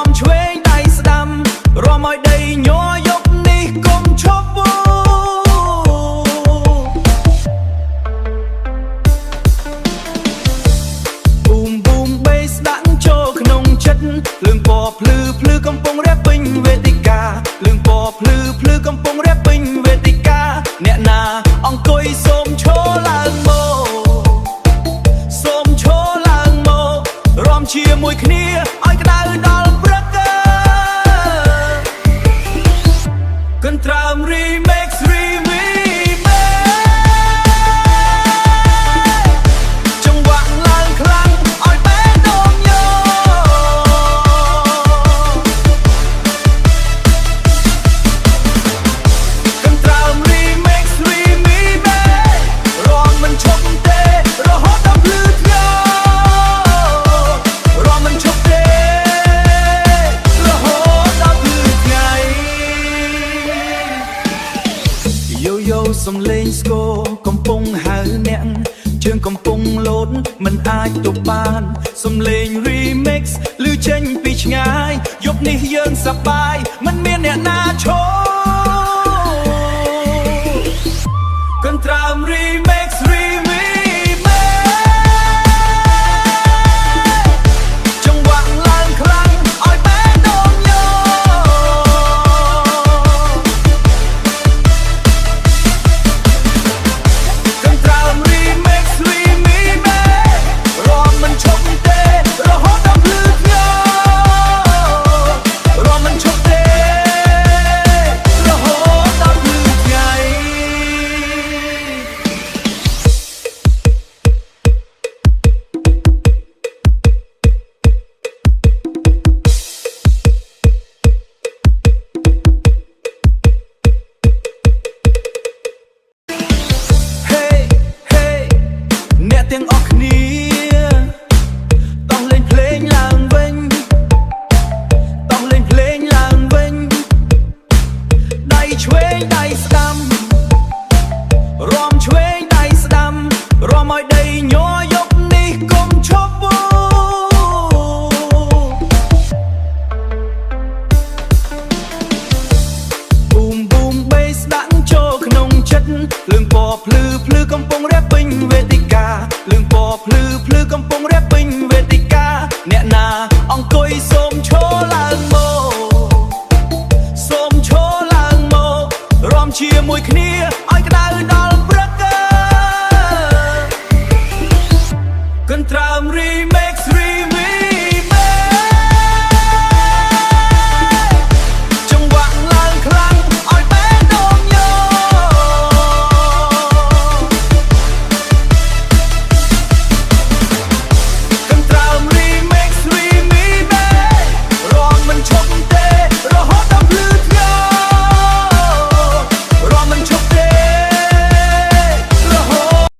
មឆ្វេងដៃស្ដាំរំឲ្យដីញ័រយប់នេះកុំឈប់បូប៊ូមបេសដាក់ចូលក្នុងចិត្តលឿងពណ៌ភ្លឺភ្លឺកំពុងរះពេញវេទិកាលឿងពណ៌ភ្លឺភ្លឺកំពុងរះពេញវេទិកាអ្នកណាអង្គុយសូមឈរឡើងមកសូមឈរឡើងមករំជាមួយគ្នាឲ្យក្តៅដល់ព្រឹកកន្ទ្រាំ remix ចង្វាក់ឡើងខ្លាំងឲ្យបែរដងយោកន្ទ្រាំ remix រំមិនឈប់ទេរហូតដល់ភ្លឺថ្លារំមិនឈប់ទេរហូតដល់ភ្លឺថ្ងៃយោយោសំលេងស្គរកំពុងហៅអ្នកជើងកំពុងលោតមិនអាចទប់បានសំលេង remix ឮចេញពីឆ្ងាយយប់នេះយើងសប្បាយមិនមានអ្នកណាឈរកន្ទ្រាំ remix ចង្វាក់ឡើងខ្លាំងឲ្យបែរដងយោកន្ទ្រាំ remix រំមិនឈប់ទេរហូតដល់ភ្លឺថ្លារំមិនឈប់ទេរហូតដល់ភ្លឺថ្ងៃអ្នកទាំងអស់គ្នាต้องលេងភ្លេងឡើងវិញต้องលេងភ្លេងឡើងវិញដៃឆ្វេងដៃស្ដាំរំឆ្វេងដៃស្ដាំរំឲ្យដីញ័រយប់នេះកុំឈប់បូប៊ូមបេសដាក់ចូលក្នុងចិត្តលឿងពណ៌ភ្លឺភ្លឺកំពុងរះពេញវេទិកាលឿងពណ៌ភ្លឺភ្លឺកំពុងរះពេញវេទិកាអ្នកណាអង្គុយសូមឈរឡើងមកសូមឈរឡើងមករំជាមួយគ្នាឲ្យក្តៅដល់ព្រឹកកន្ទ្រាំ remix